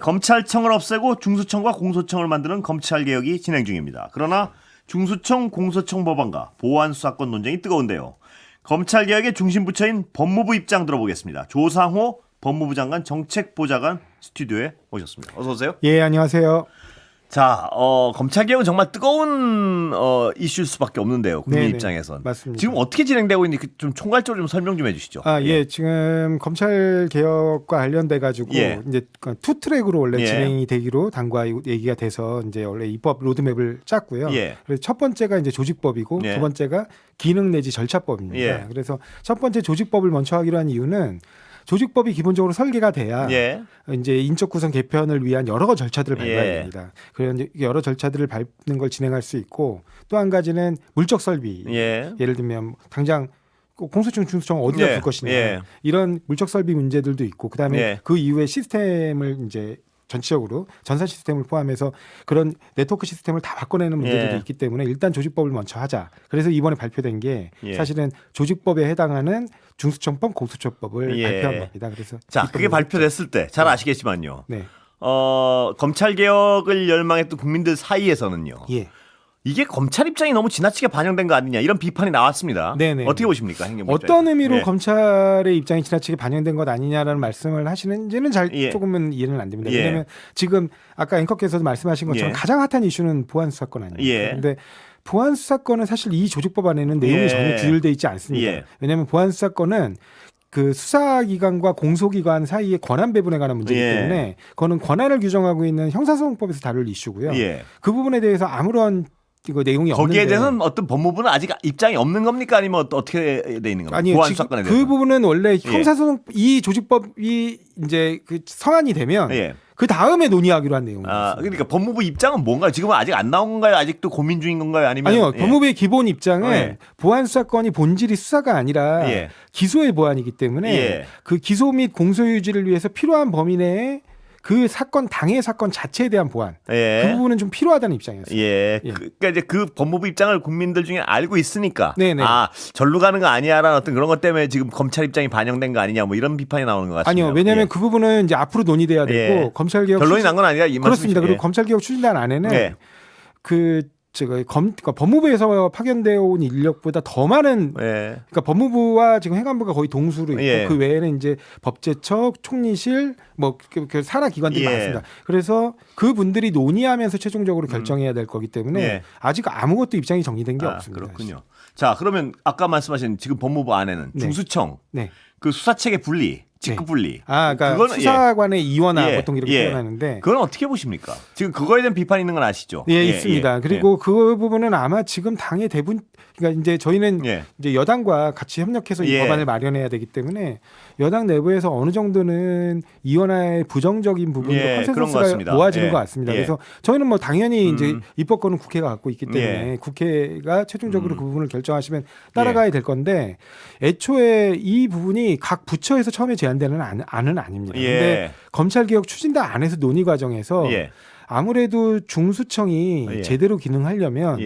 검찰청을 없애고 중수청과 공소청을 만드는 검찰개혁이 진행 중입니다. 그러나 중수청, 공소청 법안과 보안수사권 논쟁이 뜨거운데요. 검찰개혁의 중심부처인 법무부 입장 들어보겠습니다. 조상호 법무부 장관 정책보좌관 스튜디오에 오셨습니다. 어서 오세요. 예, 안녕하세요. 자, 검찰개혁은 정말 뜨거운 이슈일 수밖에 없는데요. 국민 네네, 입장에선. 맞습니다. 지금 어떻게 진행되고 있는지 좀 총괄적으로 좀 설명 좀 해주시죠. 예, 지금 검찰 개혁과 관련돼 가지고 이제 투 트랙으로 원래 진행이 되기로 당과 얘기가 돼서 이제 원래 입법 로드맵을 짰고요. 그래서 첫 번째가 이제 조직법이고 두 번째가 기능 내지 절차법입니다. 그래서 첫 번째 조직법을 먼저 하기로 한 이유는 조직법이 기본적으로 설계가 돼야 이제 인적 구성 개편을 위한 여러 절차들을 밟아야 됩니다. 그래서 이제 여러 절차들을 밟는 걸 진행할 수 있고 또 한 가지는 물적 설비. 예를 들면 당장 공소청, 중수청 어디다 둘 것이냐 이런 물적 설비 문제들도 있고 그다음에 그 이후에 시스템을 이제 전체적으로 전산 시스템을 포함해서 그런 네트워크 시스템을 다 바꿔내는 문제들이 있기 때문에 일단 조직법을 먼저 하자. 그래서 이번에 발표된 게 사실은 조직법에 해당하는 중수청법, 공수처법을 발표한 겁니다. 그래서 자, 그게 발표됐을 때 잘 아시겠지만요. 검찰 개혁을 열망했던 국민들 사이에서는요. 이게 검찰 입장이 너무 지나치게 반영된 거 아니냐 이런 비판이 나왔습니다. 어떻게 보십니까? 어떤 의미로 검찰의 입장이 지나치게 반영된 것 아니냐라는 말씀을 하시는지는 조금은 이해는 안 됩니다. 왜냐하면 지금 아까 앵커께서도 말씀하신 것처럼 가장 핫한 이슈는 보안수사권 아닙니까? 그런데 보안수사권은 사실 이 조직법 안에는 내용이 전혀 규율되어 있지 않습니다. 왜냐하면 보안수사권은 그 수사기관과 공소기관 사이의 권한 배분에 관한 문제이기 때문에 그거는 권한을 규정하고 있는 형사소송법에서 다룰 이슈고요. 그 부분에 대해서 아무런 이거 내용이 없는데 거기에 대해서는 어떤 법무부는 아직 입장이 없는 겁니까? 아니면 어떻게 돼 있는 겁니까? 아니요, 보안수사권에 그 부분은 원래 형사소송 이 조직법이 이제 그 성안이 되면 그 다음에 논의하기로 한 내용입니다. 그러니까 법무부 입장은 뭔가요? 지금은 아직 안 나온 건가요? 아직도 고민 중인 건가요? 아니면 아니요, 법무부의 기본 입장은 보안수사권이 본질이 수사가 아니라 기소의 보안이기 때문에 그 기소 및 공소 유지를 위해서 필요한 범위 내에 그 사건 당해 사건 자체에 대한 보안 그 부분은 좀 필요하다는 입장이었습니다. 그러니까 이제 그 법무부 입장을 국민들 중에 알고 있으니까 절로 가는 거 아니야라는 어떤 그런 것 때문에 지금 검찰 입장이 반영된 거 아니냐 뭐 이런 비판이 나오는 것 같습니다. 아니요, 왜냐하면 그 부분은 이제 앞으로 논의돼야 되고 검찰 개혁 결론이 난 건 아니라 이 그렇습니다. 그리고 검찰 개혁 추진단 안에는 그러니까 법무부에서 파견되어 온 인력보다 더 많은 그러니까 법무부와 지금 행안부가 거의 동수로 있고 그 외에는 이제 법제처, 총리실 뭐 그 산하 기관들이 많습니다. 그래서 그 분들이 논의하면서 최종적으로 결정해야 될 거기 때문에 아직 아무것도 입장이 정리된 게 없습니다. 그렇군요. 자, 그러면 아까 말씀하신 지금 법무부 안에는 중수청 그 수사체계 분리 직급 분리. 그러니까 그건, 수사관의 이원화 보통 이렇게 표현하는데 그건 어떻게 보십니까? 지금 그거에 대한 비판이 있는 건 아시죠? 있습니다. 그리고 그 부분은 아마 지금 당의 대부분 그러니까 이제 저희는 이제 여당과 같이 협력해서 이 법안을 마련해야 되기 때문에 여당 내부에서 어느 정도는 이원화의 부정적인 부분으로 컨센서스가 모아지는 것 같습니다. 그래서 저희는 뭐 당연히 이제 입법권은 국회가 갖고 있기 때문에 국회가 최종적으로 그 부분을 결정하시면 따라가야 될 건데 애초에 이 부분이 각 부처에서 처음에 제안되는 안은 아닙니다. 그런데 검찰개혁 추진단 안에서 논의 과정에서 아무래도 중수청이 제대로 기능하려면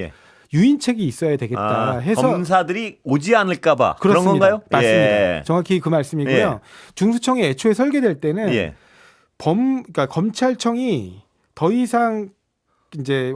유인책이 있어야 되겠다 해서 검사들이 오지 않을까봐 그런 건가요? 맞습니다. 정확히 그 말씀이고요. 중수청이 애초에 설계될 때는 그러니까 검찰청이 더 이상 이제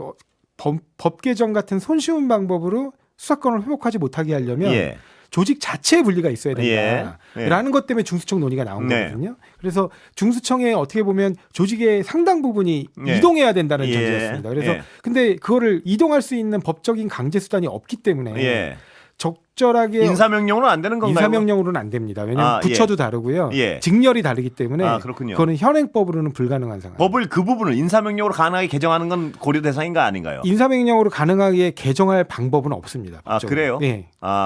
법 개정 같은 손쉬운 방법으로 수사권을 회복하지 못하게 하려면 조직 자체의 분리가 있어야 된다라는 것 때문에 중수청 논의가 나온 거거든요. 그래서 중수청에 어떻게 보면 조직의 상당 부분이 이동해야 된다는 전제였습니다. 그래서 근데 그거를 이동할 수 있는 법적인 강제 수단이 없기 때문에 적절하게 인사명령으로는 안 되는 건가요? 인사명령으로는 안 됩니다. 왜냐하면 부처도 다르고요. 직렬이 다르기 때문에 그거는 현행법으로는 불가능한 상황. 법을 그 부분을 인사명령으로 가능하게 개정하는 건 고려 대상인가 아닌가요? 인사명령으로 가능하게 개정할 방법은 없습니다. 그래요?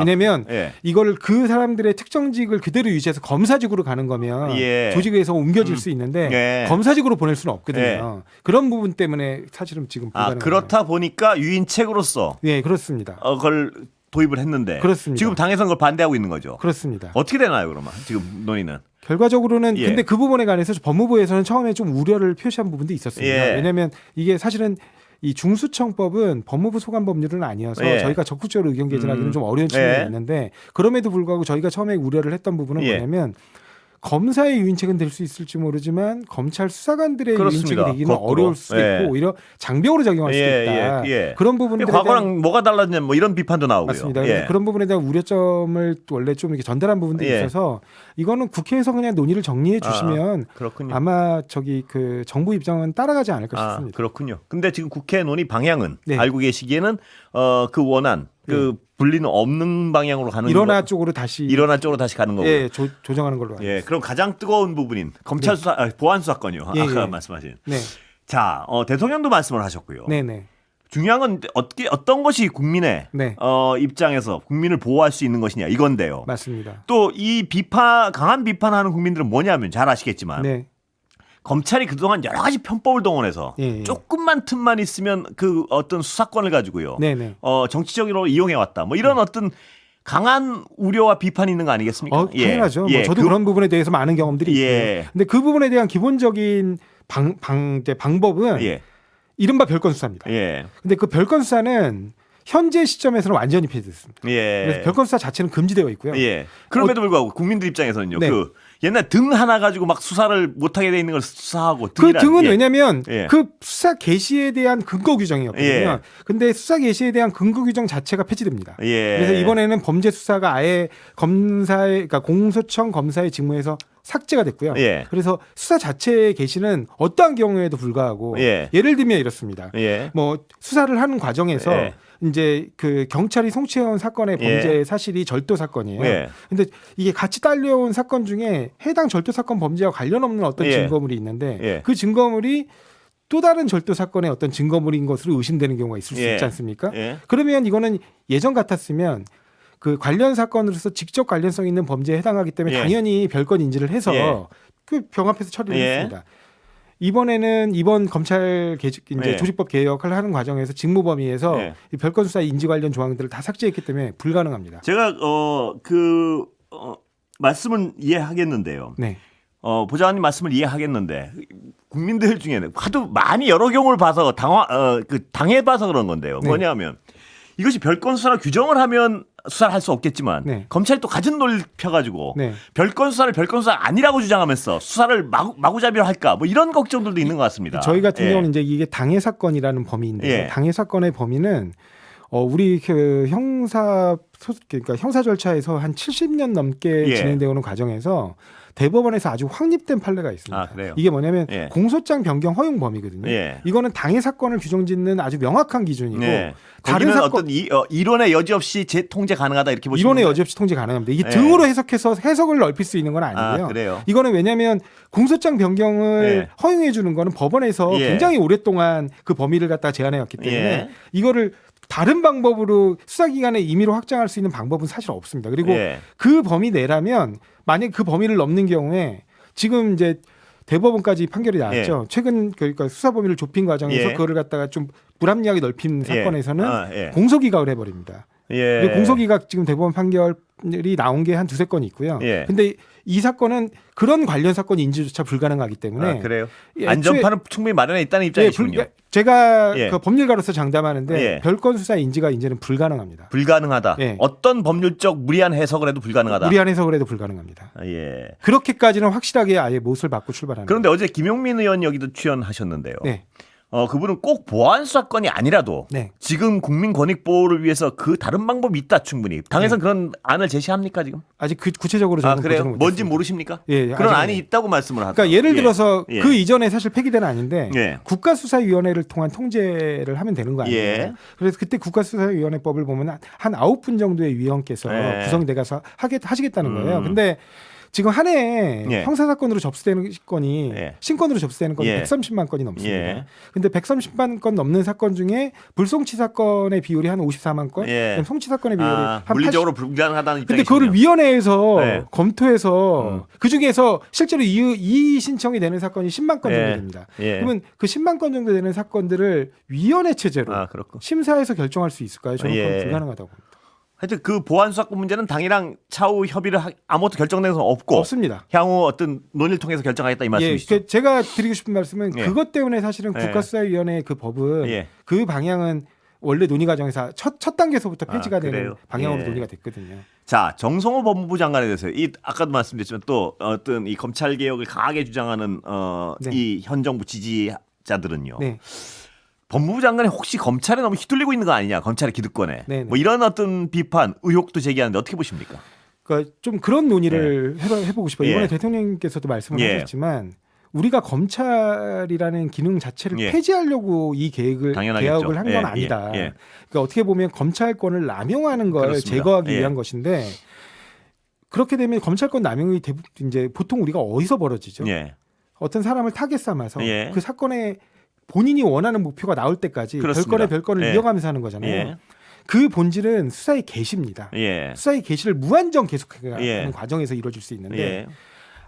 왜냐하면 이거를 그 사람들의 특정직을 그대로 유지해서 검사직으로 가는 거면 조직에서 옮겨질 수 있는데 검사직으로 보낼 수는 없거든요. 그런 부분 때문에 사실은 지금 불가능합니다. 그렇다 보니까 유인책으로서 그렇습니다. 그걸 도입을 했는데 그렇습니다. 지금 당에서는 그걸 반대하고 있는 거죠. 그렇습니다. 어떻게 되나요, 그러면 지금 논의는? 결과적으로는 근데 그 부분에 관해서 법무부에서는 처음에 좀 우려를 표시한 부분도 있었습니다. 왜냐하면 이게 사실은 이 중수청법은 법무부 소관 법률은 아니어서 저희가 적극적으로 의견 개진하기는 좀 어려운 측면이 있는데 그럼에도 불구하고 저희가 처음에 우려를 했던 부분은 뭐냐면 검사의 유인책은 될 수 있을지 모르지만 검찰 수사관들의 그렇습니다. 유인책이 되기는 거꾸로. 어려울 수도 있고 오히려 장벽으로 작용할 수도 있다. 그런 부분들에 과거랑 대한 뭐가 달랐냐 뭐 이런 비판도 나오고요. 맞습니다. 그런 부분에 대한 우려점을 원래 좀 이렇게 전달한 부분들이 있어서 이거는 국회에서 그냥 논의를 정리해 주시면 아마 그 정부 입장은 따라가지 않을까 싶습니다. 그렇군요. 근데 지금 국회 논의 방향은 알고 계시기에는 그 원안 분리는 없는 방향으로 가는 일원화 쪽으로 다시 가는 거고요. 예, 조정하는 걸로 알고 있습니다. 그럼 가장 뜨거운 부분인 검찰 수사 보안 수사권이요. 아까 말씀하신. 자, 대통령도 말씀을 하셨고요. 중요한 건 어떤 것이 국민의 입장에서 국민을 보호할 수 있는 것이냐 이건데요. 맞습니다. 또 이 강한 비판하는 국민들은 뭐냐면 잘 아시겠지만 검찰이 그동안 여러 가지 편법을 동원해서 조금만 틈만 있으면 그 어떤 수사권을 가지고요. 정치적으로 이용해왔다. 뭐 이런 어떤 강한 우려와 비판이 있는 거 아니겠습니까? 당연하죠. 저도 그런 부분에 대해서 많은 경험들이 있고요. 근데 그 부분에 대한 기본적인 방법은 이른바 별건 수사입니다. 근데 그 별건 수사는 현재 시점에서는 완전히 폐지됐습니다. 그래서 별건 수사 자체는 금지되어 있고요. 그럼에도 불구하고 국민들 입장에서는요. 그 옛날 등 하나 가지고 막 수사를 못하게 돼 있는 걸 수사하고 그 등은 왜냐하면 그 수사 개시에 대한 근거 규정이었거든요. 근데 수사 개시에 대한 근거 규정 자체가 폐지됩니다. 그래서 이번에는 범죄 수사가 아예 그러니까 공소청 검사의 직무에서 삭제가 됐고요. 그래서 수사 자체의 개시는 어떠한 경우에도 불구하고 예를 들면 이렇습니다. 뭐 수사를 하는 과정에서 이제 그 경찰이 송치해온 사건의 범죄 사실이 절도 사건이에요. 근데 이게 같이 딸려온 사건 중에 해당 절도 사건 범죄와 관련 없는 어떤 증거물이 있는데 그 증거물이 또 다른 절도 사건의 어떤 증거물인 것으로 의심되는 경우가 있을 수 있지 않습니까? 그러면 이거는 예전 같았으면 그 관련 사건으로서 직접 관련성 있는 범죄에 해당하기 때문에 당연히 별건 인지를 해서 그 병합해서 처리를 했습니다. 이번에는 이번 검찰 이제 조직법 개혁을 하는 과정에서 직무 범위에서 이 별건 수사 인지 관련 조항들을 다 삭제했기 때문에 불가능합니다. 제가 말씀은 이해하겠는데요. 보좌관님 말씀을 이해하겠는데 국민들 중에는 하도 많이 여러 경우를 봐서 당해봐서 그런 건데요. 뭐냐면 이것이 별건 수사라 규정을 하면 수사를 할 수 없겠지만 검찰이 또 가진 논리를 펴가지고 별건 수사를 별건 수사 아니라고 주장하면서 수사를 마구잡이로 할까 뭐 이런 걱정들도 있는 것 같습니다. 저희 같은 경우는 이제 이게 당해 사건이라는 범위인데 당해 사건의 범위는 우리 그 그러니까 형사 절차에서 한 70년 넘게 진행되어 오는 과정에서 대법원에서 아주 확립된 판례가 있습니다. 이게 뭐냐면 공소장 변경 허용 범위거든요. 이거는 당해 사건을 규정짓는 아주 명확한 기준이고 다른 사건 어떤 이론의 여지 없이 재통제 가능하다 이렇게 보시면 이론의 여지 없이 통제 가능합니다. 이게 등으로 해석해서 해석을 넓힐 수 있는 건 아니고요. 이거는 왜냐하면 공소장 변경을 허용해 주는 거는 법원에서 굉장히 오랫동안 그 범위를 갖다 제한해 왔기 때문에 이거를 다른 방법으로 수사기관에 임의로 확장할 수 있는 방법은 사실 없습니다. 그리고 그 범위 내라면 만약 그 범위를 넘는 경우에 지금 이제 대법원까지 판결이 나왔죠. 최근 그러니까 수사 범위를 좁힌 과정에서 그거를 갖다가 좀 불합리하게 넓힌 사건에서는 공소기각을 해버립니다. 그리고 공소기각 지금 대법원 판결이 나온 게 한 두세 건이 있고요. 근데 이 사건은 그런 관련 사건 인지조차 불가능하기 때문에 그래요. 안전판은 충분히 마련해 있다는 입장이시군요. 제가 그 법률가로서 장담하는데 별건 수사 인지가 이제는 불가능합니다. 불가능하다. 어떤 법률적 무리한 해석을 해도 불가능하다. 무리한 해석을 해도 불가능합니다. 그렇게까지는 확실하게 아예 못을 받고 출발하는. 그런데 어제 김용민 의원 여기도 출연하셨는데요. 그분은 꼭 보안 수사권이 아니라도 지금 국민 권익 보호를 위해서 그 다른 방법이 있다 충분히. 당에서는 그런 안을 제시합니까 지금? 아직 구체적으로 저는 그래요? 뭔지 모르십니까? 그런 안이 있다고 말씀을 하더라고요. 그러니까 예를 들어서 그 이전에 사실 폐기된 안인데 국가수사위원회를 통한 통제를 하면 되는 거 아니에요? 그래서 그때 국가수사위원회법을 보면 한 9분 정도의 위원께서 구성돼가서 하시겠다는 거예요. 근데 지금 한 해에 형사사건으로 접수되는 건이 신건으로 접수되는 건이 130만 건이 넘습니다. 근데 130만 건 넘는 사건 중에 불송치 사건의 비율이 한 54만 건, 송치 사건의 비율이 한 물리적으로 불가능하다는 입장이시군요. 근데 그거를 위원회에서 검토해서 그 중에서 실제로 이의 신청이 되는 사건이 10만 건 정도 됩니다. 그러면 그 10만 건 정도 되는 사건들을 위원회 체제로 심사해서 결정할 수 있을까요? 저는 그건 불가능하다고 봅니다. 하여튼 그 보안 수사권 문제는 당이랑 차후 협의를 아무것도 결정된 건 없습니다. 향후 어떤 논의를 통해서 결정하겠다 이 말씀이시죠? 제가 드리고 싶은 말씀은 그것 때문에 사실은 국가수사위원회 그 법은 그 방향은 원래 논의 과정에서 첫 단계에서부터 폐지가 되는 방향으로 논의가 됐거든요. 자, 정성호 법무부 장관에 대해서 이 아까도 말씀드렸지만 또 어떤 이 검찰 개혁을 강하게 주장하는 네. 이 현 정부 지지자들은요. 네. 법무부 장관이 혹시 검찰에 너무 휘둘리고 있는 거 아니냐, 검찰의 기득권에. 네, 네. 뭐 이런 어떤 비판, 의혹도 제기하는데 어떻게 보십니까? 그러니까 좀 그런 논의를 해보고 싶어요. 이번에 예. 대통령께서도 말씀을 예. 하셨지만 우리가 검찰이라는 기능 자체를 예. 폐지하려고 이 개혁을 한 건 예. 아니다. 예. 그러니까 어떻게 보면 검찰권을 남용하는 걸 그렇습니다. 제거하기 예. 위한 것인데 그렇게 되면 검찰권 남용이 이제 보통 우리가 어디서 벌어지죠? 예. 어떤 사람을 타겟 삼아서 예. 그 사건에 본인이 원하는 목표가 나올 때까지 그렇습니다. 별건을 예. 이어가면서 하는 거잖아요. 예. 그 본질은 수사의 개시입니다. 예. 수사의 개시를 무한정 계속하는 예. 과정에서 이루어질 수 있는데 예.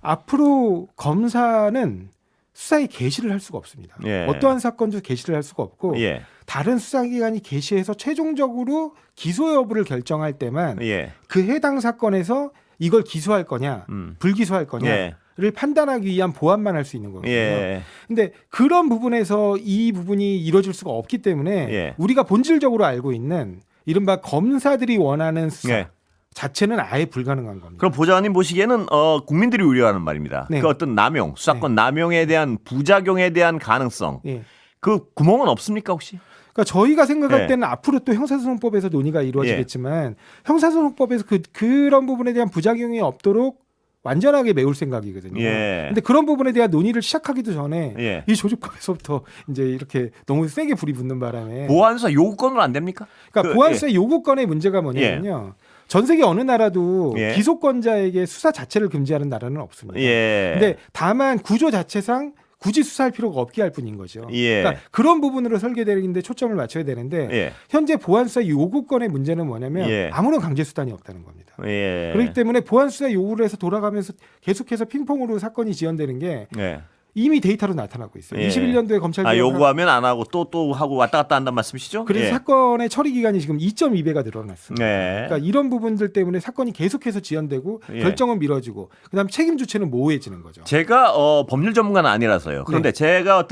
앞으로 검사는 수사의 개시를 할 수가 없습니다. 예. 어떠한 사건도 개시를 할 수가 없고 예. 다른 수사기관이 개시해서 최종적으로 기소 여부를 결정할 때만 예. 그 해당 사건에서 이걸 기소할 거냐 불기소할 거냐를 판단하기 위한 보완만 할 수 있는 거거든요. 예. 근데 그런 부분에서 이 부분이 이루어질 수가 없기 때문에 예. 우리가 본질적으로 알고 있는 이른바 검사들이 원하는 수사 예. 자체는 아예 불가능한 겁니다. 그럼 보좌관님 보시기에는 국민들이 우려하는 말입니다. 네. 그 어떤 남용, 수사권 남용에 대한 부작용에 대한 가능성, 예. 그 구멍은 없습니까 혹시? 그러니까 저희가 생각할 예. 때는 앞으로 또 형사소송법에서 논의가 이루어지겠지만 형사소송법에서 그런 부분에 대한 부작용이 없도록 완전하게 메울 생각이거든요. 예. 근데 그런 부분에 대한 논의를 시작하기도 전에 예. 이 조직법에서부터 이제 이렇게 너무 세게 불이 붙는 바람에 보안수사 요구권으로 안 됩니까? 그러니까 보안수사의 요구권의 문제가 뭐냐면요. 전 세계 어느 나라도 예. 기소권자에게 수사 자체를 금지하는 나라는 없습니다. 예. 근데 다만 구조 자체상 굳이 수사할 필요가 없게 할 뿐인 거죠. 예. 그러니까 그런 부분으로 설계되는데 초점을 맞춰야 되는데 예. 현재 보안수사 요구권의 문제는 뭐냐면 예. 아무런 강제 수단이 없다는 겁니다. 예. 그렇기 때문에 보안수사 요구를 해서 돌아가면서 계속해서 핑퐁으로 사건이 지연되는 게 예. 이미 데이터로 나타나고 있어요. 예. 21년도에 검찰 개혁을 요구하면 안 하고 또 하고 왔다 갔다 한다는 말씀이시죠? 그래서 예. 사건의 처리 기간이 지금 2.2배가 늘어났습니다. 네. 그러니까 이런 부분들 때문에 사건이 계속해서 지연되고 예. 결정은 미뤄지고 그다음 책임 주체는 모호해지는 거죠. 제가 법률 전문가는 아니라서요. 그런데 제가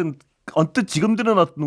언뜻 지금 드는 어떤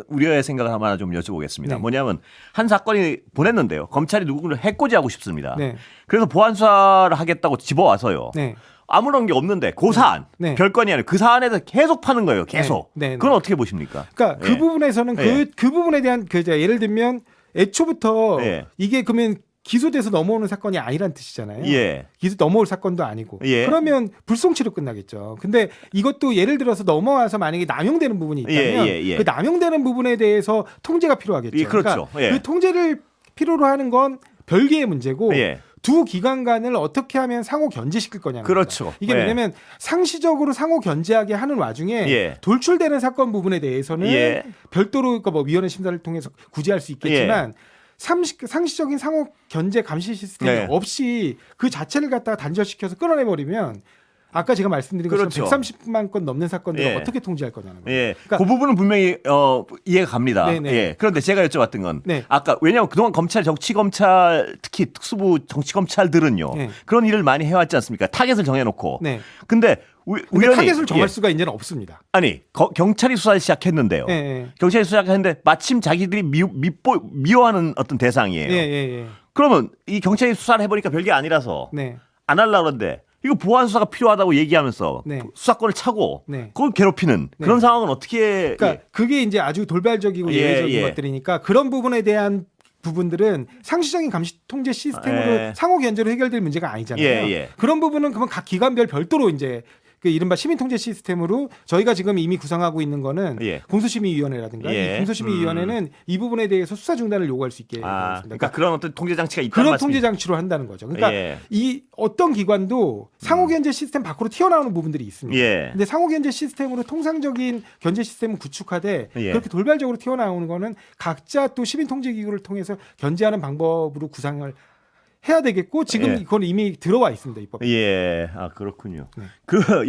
우려의 생각을 하나 좀 여쭤보겠습니다. 네. 뭐냐면 한 사건이 보냈는데요. 검찰이 누구를 해코지하고 싶습니다. 네. 그래서 보안 수사를 하겠다고 집어와서요. 네. 아무런 게 없는데 그 사안, 네. 별건이 아니라 그 사안에서 계속 파는 거예요. 계속. 네. 네. 그건 어떻게 보십니까? 그러니까 예. 그 부분에서는 예. 그 부분에 대한 예를 들면 애초부터 예. 이게 그러면 기소돼서 넘어오는 사건이 아니란 뜻이잖아요. 예. 기소 넘어올 사건도 아니고. 예. 그러면 불송치로 끝나겠죠. 근데 이것도 예를 들어서 넘어와서 만약에 남용되는 부분이 있다면 그 남용되는 부분에 대해서 통제가 필요하겠죠. 예, 그렇죠. 그러니까 그 통제를 필요로 하는 건 별개의 문제고 예. 두 기관 간을 어떻게 하면 상호 견제시킬 거냐는 그렇죠. 겁니다. 이게 예. 왜냐하면 상시적으로 상호 견제하게 하는 와중에 예. 돌출되는 사건 부분에 대해서는 예. 별도로 그러니까 뭐 위원회 심사를 통해서 구제할 수 있겠지만 상시적인 상호 견제 감시 시스템이 네. 없이 그 자체를 갖다가 단절시켜서 끌어내 버리면 아까 제가 말씀드린 것처럼 그렇죠. 130만 건 넘는 사건들을 예. 어떻게 통제할 거냐는 거예요. 예. 그러니까 그 부분은 분명히 이해가 갑니다. 네네. 예. 그런데 제가 여쭤봤던 건 네. 아까 왜냐하면 그동안 정치검찰 특히 특수부 정치검찰들은요. 네. 그런 일을 많이 해왔지 않습니까? 타겟을 정해놓고. 네. 근데 근데 우연히 타겟을 정할 예. 수가 이제는 없습니다. 아니 경찰이 수사를 시작했는데요. 예, 예. 경찰이 수사했는데 마침 자기들이 미워하는 어떤 대상이에요. 예, 예, 예. 그러면 이 경찰이 수사를 해보니까 별게 아니라서 네. 안 하려고 그러는데 이거 보안 수사가 필요하다고 얘기하면서 네. 수사권을 차고 네. 그걸 괴롭히는 네. 그런 상황은 어떻게 그러니까 그게 이제 아주 돌발적이고 예, 예외적인 예. 것들이니까 그런 부분에 대한 부분들은 상시적인 감시 통제 시스템으로 예. 상호 견제로 해결될 문제가 아니잖아요. 예, 예. 그런 부분은 그러면 각 기관별 별도로 이제 그 이른바 시민통제 시스템으로 저희가 지금 이미 구상하고 있는 거는 예. 공소심의위원회라든가 예. 이 공소심의위원회는 이 부분에 대해서 수사 중단을 요구할 수 있게 되어 있습니다. 그러니까 그런 어떤 통제 장치가 있다는 그런 말씀이- 통제 장치로 한다는 거죠. 그러니까 예. 이 어떤 기관도 상호 견제 시스템 밖으로 튀어나오는 부분들이 있습니다. 예. 근데 상호 견제 시스템으로 통상적인 견제 시스템을 구축하되 예. 그렇게 돌발적으로 튀어나오는 거는 각자 또 시민 통제 기구를 통해서 견제하는 방법으로 구상을 해야 되겠고 지금 예. 이건 이미 들어와 있습니다. 입법. 예. 아 그렇군요. 네.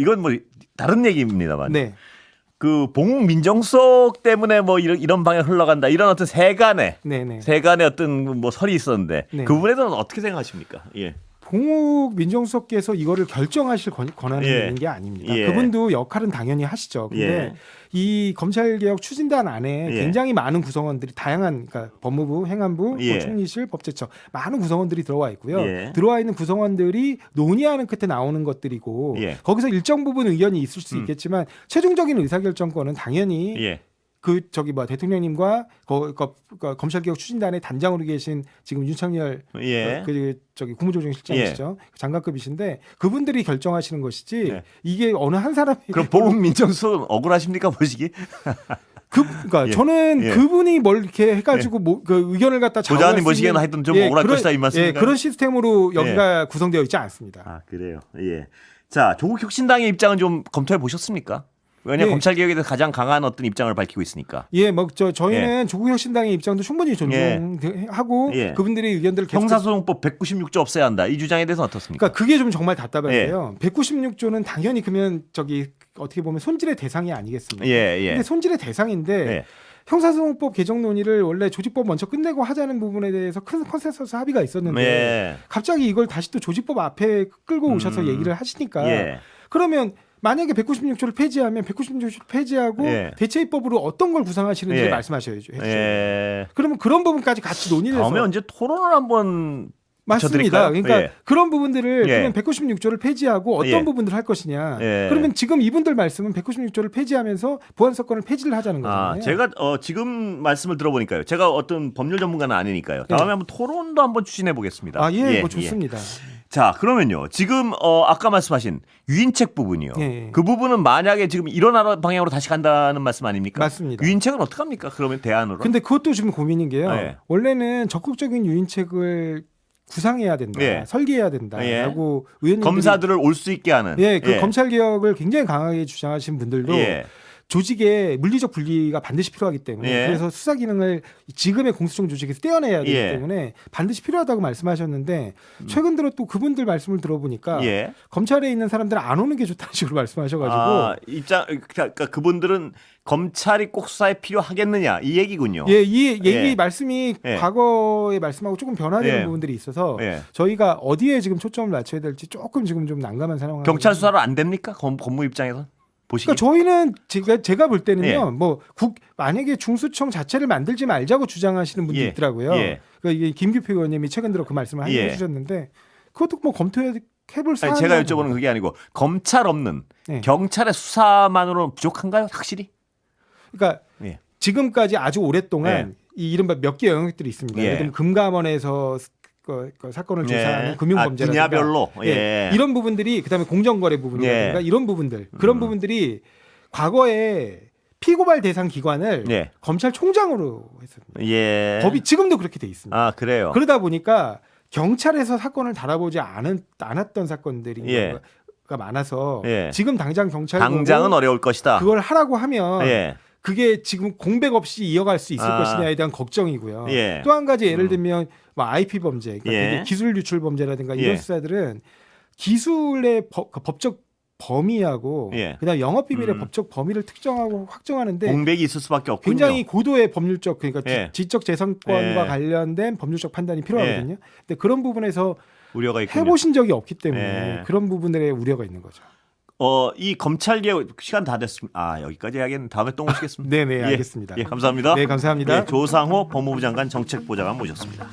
이건 뭐 다른 얘기입니다만. 네. 그 봉 민정수석 때문에 뭐 이런 방향 흘러간다 이런 어떤 세간의 네, 네. 어떤 뭐 설이 있었는데 네. 그 부분에 대해서는 어떻게 생각하십니까? 예. 조국 민정수석께서 이거를 결정하실 권한이 예. 있는 게 아닙니다. 예. 그분도 역할은 당연히 하시죠. 근데 예. 이 검찰개혁 추진단 안에 예. 굉장히 많은 구성원들이 다양한, 그러니까 법무부, 행안부, 예. 총리실, 법제처 많은 구성원들이 들어와 있고요. 예. 들어와 있는 구성원들이 논의하는 끝에 나오는 것들이고 예. 거기서 일정 부분 의견이 있을 수 음. 있겠지만 최종적인 의사결정권은 당연히 예. 대통령님과 검찰개혁 추진단의 단장으로 계신 지금 윤석열 예. 국무조정실장이시죠. 장관급이신데 그분들이 결정하시는 것이지 예. 이게 어느 한 사람이 그럼 보국 민정수석은 억울하십니까 보시기? 그러니까 예. 저는 예. 그분이 뭘 이렇게 해가지고 그 의견을 갖다 보좌관님 보시기에는 하여튼 좀 억울할 것이다 이 말씀입니까? 그런 시스템으로 여기가 구성되어 있지 않습니다. 아 그래요. 예. 자 조국 혁신당의 입장은 좀 검토해 보셨습니까? 왜냐 예. 검찰 개혁에 대해서 가장 강한 어떤 입장을 밝히고 있으니까. 예, 저희는 조국 혁신당의 입장도 충분히 존중하고 예. 그분들의 의견들을 계속 형사소송법 196조 없애야 한다. 이 주장에 대해서는 어떻습니까? 그러니까 그게 좀 정말 답답한데요. 196조는 당연히 그러면 어떻게 보면 손질의 대상이 아니겠습니까? 예. 근데 손질의 대상인데 예. 형사소송법 개정 논의를 원래 조직법 먼저 끝내고 하자는 부분에 대해서 큰 컨센서스 합의가 있었는데 예. 갑자기 이걸 다시 또 조직법 앞에 끌고 오셔서 얘기를 하시니까 예. 그러면 만약에 196조를 폐지하면 196조를 폐지하고 예. 대체입법으로 어떤 걸 구상하시는지 예. 말씀하셔야죠. 예. 그러면 그런 부분까지 같이 논의를 해서 다음에 언제 토론을 한번 맞습니다. 붙여드릴까요? 그러니까 예. 그런 부분들을 예. 그러면 196조를 폐지하고 어떤 예. 부분들을 할 것이냐. 예. 그러면 지금 이분들 말씀은 196조를 폐지하면서 보안사건을 폐지를 하자는 거잖아요. 제가 지금 말씀을 들어보니까요. 제가 어떤 법률 전문가는 아니니까요. 다음에 한번 토론도 한번 추진해 보겠습니다. 뭐 좋습니다. 자, 그러면요. 지금 아까 말씀하신 유인책 부분이요. 예. 그 부분은 만약에 지금 이런 방향으로 다시 간다는 말씀 아닙니까? 맞습니다. 유인책은 어떻게 합니까? 그러면 대안으로. 근데 그것도 지금 고민인 게요. 예. 원래는 적극적인 유인책을 구상해야 된다, 예. 설계해야 된다라고 의원님들이 검사들을 올 수 있게 하는. 검찰 개혁을 굉장히 강하게 주장하신 분들도 조직의 물리적 분리가 반드시 필요하기 때문에 그래서 수사 기능을 지금의 공수처 조직에서 떼어내야 되기 때문에 반드시 필요하다고 말씀하셨는데 최근 들어 또 그분들 말씀을 들어보니까 검찰에 있는 사람들은 안 오는 게 좋다는 식으로 말씀하셔가지고 그러니까 그분들은 검찰이 꼭 수사에 필요하겠느냐 이 얘기군요. 이 얘기 말씀이 과거의 말씀하고 조금 변화되는 부분들이 있어서 저희가 어디에 지금 초점을 맞춰야 될지 조금 지금 좀 난감한 상황. 경찰 수사로 안 됩니까? 법무 입장에서? 그러니까 저희는 제가 볼 때는요. 만약에 중수청 자체를 만들지 말자고 주장하시는 분도 있더라고요. 그러니까 이게 김규표 의원님이 최근 들어 그 말씀을 해주셨는데 그것도 해볼 사안. 제가 여쭤보는 그게 아니고 검찰 없는 경찰의 수사만으로는 부족한가요? 확실히? 그러니까 지금까지 아주 오랫동안 이 이른바 몇 개 영역들이 있습니다. 예를 들면 금감원에서 그 사건을 조사하는 금융범죄라든가 분야별로 이런 부분들이 그다음에 공정거래 부분이라든가 이런 부분들 그런 부분들이 과거에 피고발 대상 기관을 검찰총장으로 했습니다. 법이 지금도 그렇게 돼 있습니다. 아 그래요. 그러다 보니까 경찰에서 사건을 다뤄보지 않았던 사건들이 가 많아서 지금 당장은 어려울 것이다. 그걸 하라고 하면 그게 지금 공백 없이 이어갈 수 있을 것이냐에 대한 걱정이고요. 또 한 가지 예를 들면 IP 범죄, 그러니까 기술 유출 범죄라든가 이런 수사들은 기술의 법적 범위하고 그다음 영업 비밀의 법적 범위를 특정하고 확정하는데 공백이 있을 수밖에 없군요. 굉장히 고도의 법률적 그러니까 지적 재산권과 관련된 법률적 판단이 필요하거든요. 근데 그런 부분에서 우려가 있군요. 해보신 적이 없기 때문에 그런 부분들의 우려가 있는 거죠. 이 검찰 개혁 시간 다 됐습니다. 여기까지 이야기는 다음에 또 모시겠습니다. 네네 알겠습니다. 감사합니다. 네 감사합니다. 조상호 법무부 장관 정책보좌관 모셨습니다.